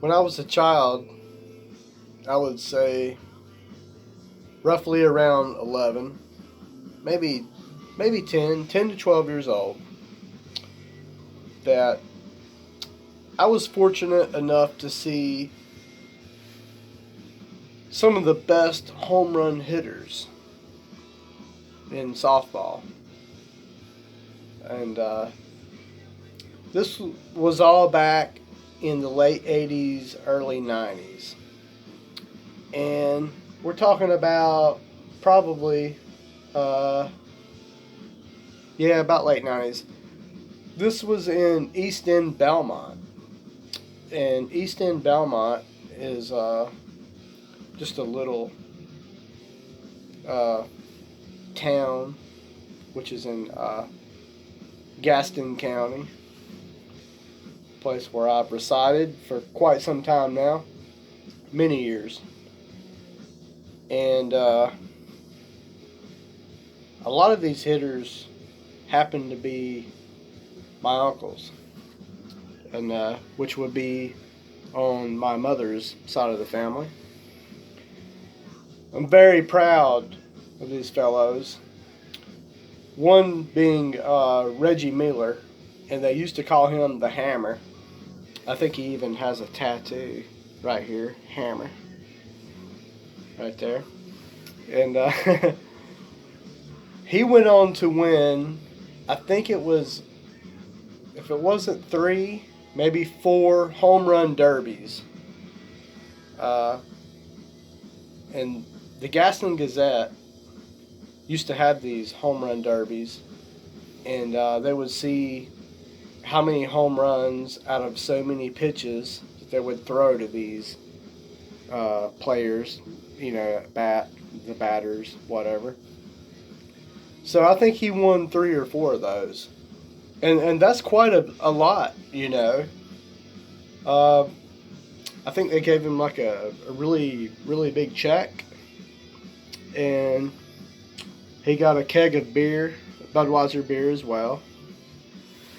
When I was a child, I would say roughly around 11, maybe 10 to 12 years old, that I was fortunate enough to see some of the best home run hitters in softball. And this was all back in the late 80s, early 90s. And we're talking about probably, uh, yeah, about late 90s. This was in East End, Belmont. And East End, Belmont is just a little uh, town which is in Gaston County, place where I've resided for quite some time now, many years. And a lot of these hitters happen to be my uncles, and which would be on my mother's side of the family. I'm very proud of these fellows. One being Reggie Miller, and they used to call him the Hammer. I think he even has a tattoo right here, Hammer, right there. And he went on to win, I think it was, if it wasn't three, maybe four home run derbies. Uh, and the Gaston Gazette used to have these home run derbies, and they would see how many home runs out of so many pitches that they would throw to these players, the batters, whatever. So I think he won three or four of those, and that's quite a lot, you know. Uh, I think they gave him like a really really big check, and he got a keg of beer, Budweiser beer as well,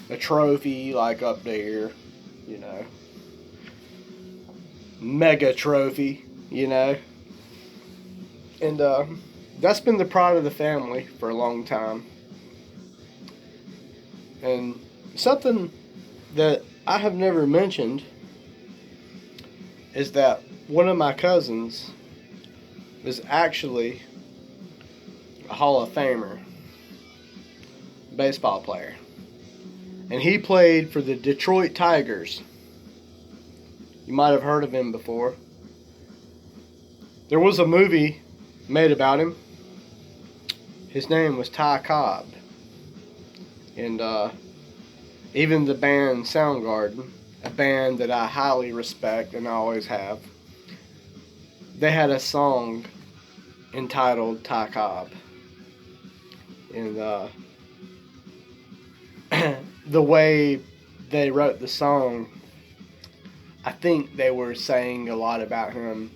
a trophy like up there, you know, mega trophy, you know, and that's been the pride of the family for a long time. And something that I have never mentioned is that one of my cousins is actually a Hall of Famer baseball player. And he played for the Detroit Tigers. You might have heard of him before. There was a movie made about him. His name was Ty Cobb. And even the band Soundgarden, a band that I highly respect and I always have, they had a song entitled Ty Cobb. And the way they wrote the song, I think they were saying a lot about him,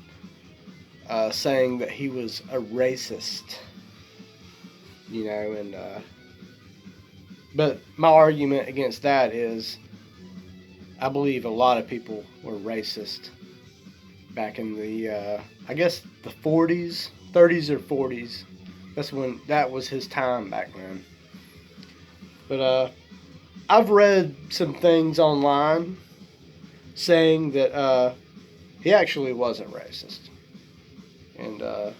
saying that he was a racist, you know, and but my argument against that is I believe a lot of people were racist back in the, I guess the 40s, 30s or 40s. That was his time back then. But I've read some things online saying that he actually wasn't racist. And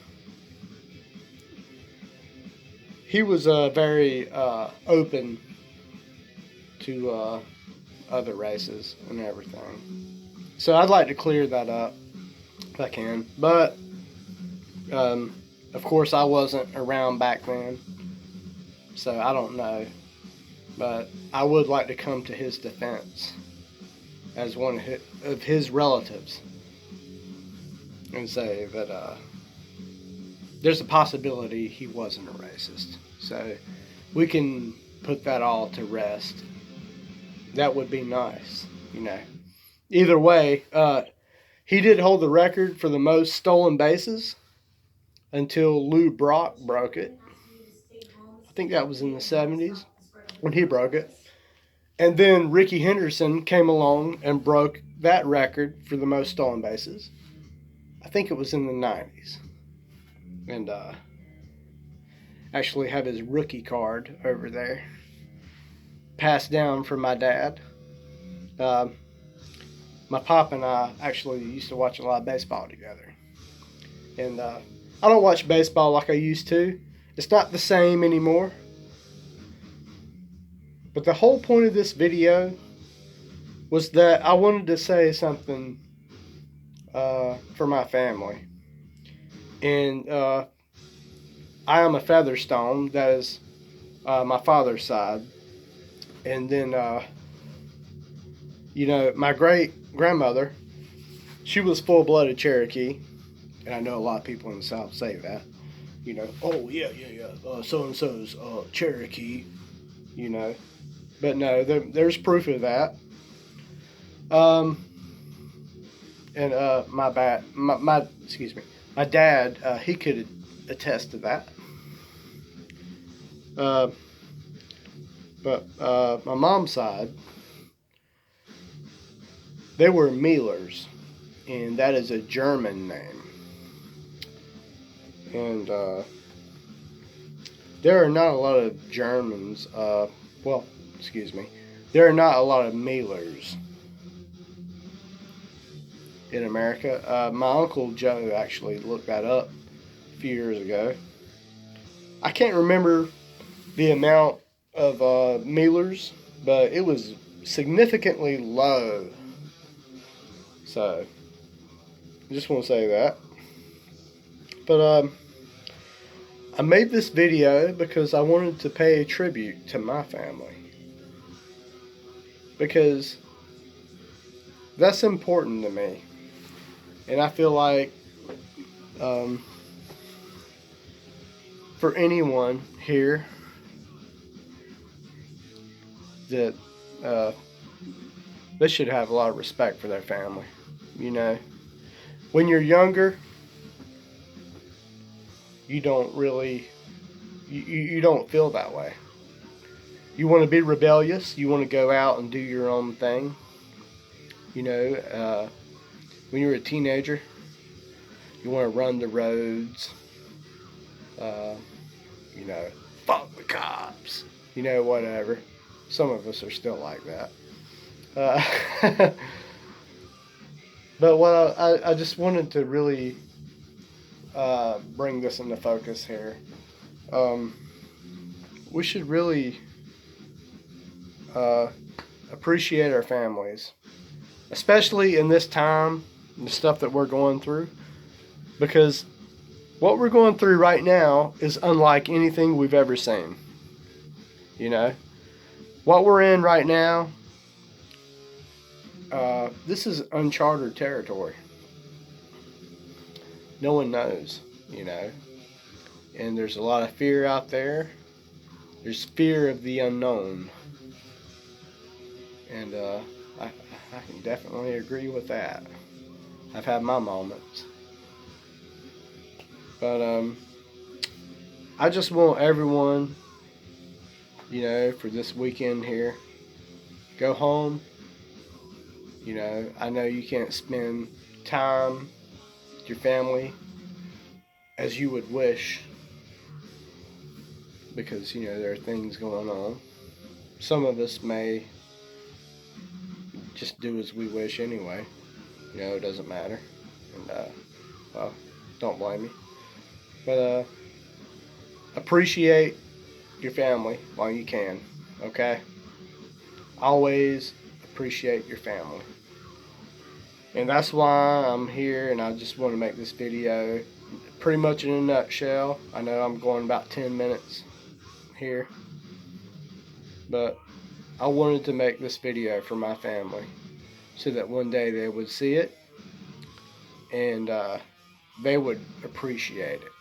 he was very open to other races and everything. So I'd like to clear that up if I can. But of course, I wasn't around back then, so I don't know. But I would like to come to his defense as one of his relatives and say that there's a possibility he wasn't a racist. So we can put that all to rest. That would be nice, you know. Either way, he did hold the record for the most stolen bases until Lou Brock broke it. I think that was in the 70s when he broke it. And then Ricky Henderson came along and broke that record for the most stolen bases. I think it was in the 90s. And actually have his rookie card over there, passed down from my dad. Uh, my pop and I actually used to watch a lot of baseball together. And I don't watch baseball like I used to. It's not the same anymore. But the whole point of this video was that I wanted to say something for my family. And I am a Featherstone. That is my father's side. And then, my great grandmother, she was full-blooded Cherokee. And I know a lot of people in the South say that. Oh, yeah, so-and-so's Cherokee, But no, there's proof of that. And my dad, he could attest to that. But my mom's side, they were Mehlers, and that is a German name. And there are not a lot of Germans. There are not a lot of Mehlers in America. My Uncle Joe actually looked that up a few years ago. I can't remember the amount of Mehlers, but it was significantly low. So, I just want to say that. But I made this video because I wanted to pay a tribute to my family. Because that's important to me. And I feel like for anyone here that they should have a lot of respect for their family. When you're younger, you don't really, you don't feel that way. You want to be rebellious. You want to go out and do your own thing. When you're a teenager, you want to run the roads. Fuck the cops. Whatever. Some of us are still like that. But what I just wanted to really bring this into focus here. We should really appreciate our families, especially in this time, the stuff that we're going through, because what we're going through right now is unlike anything we've ever seen. What we're in right now, this is uncharted territory. No one knows, and there's a lot of fear out there. There's fear of the unknown, and I can definitely agree with that. I've had my moments, but I just want everyone, for this weekend here, go home. I know you can't spend time with your family as you would wish, because there are things going on. Some of us may just do as we wish anyway. It doesn't matter, and don't blame me. But appreciate your family while you can. Okay, always appreciate your family. And that's why I'm here, and I just want to make this video pretty much in a nutshell. I know I'm going about 10 minutes here, but I wanted to make this video for my family so that one day they would see it and they would appreciate it,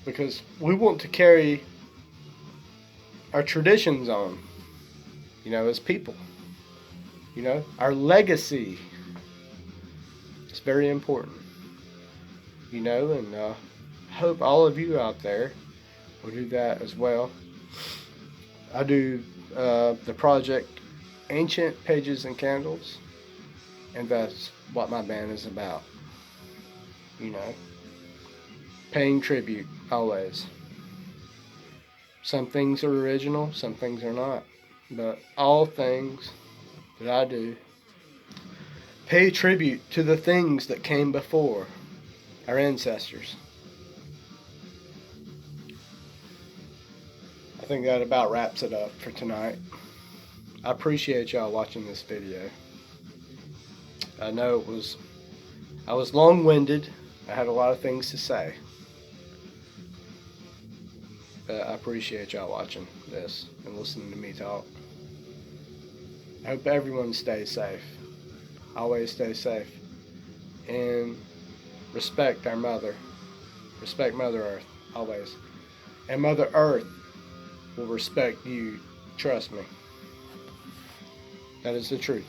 because we want to carry our traditions on, as people. Our legacy is very important, and I hope all of you out there will do that as well. I do the project Ancient Pages and Candles, and that's what my band is about. You know, paying tribute always. Some things are original, some things are not, but all things that I do pay tribute to the things that came before our ancestors. I think that about wraps it up for tonight. I appreciate y'all watching this video. I know I was long-winded. I had a lot of things to say. But I appreciate y'all watching this and listening to me talk. I hope everyone stays safe. Always stay safe. And respect our mother. Respect Mother Earth, always. And Mother Earth will respect you. Trust me. That is the truth.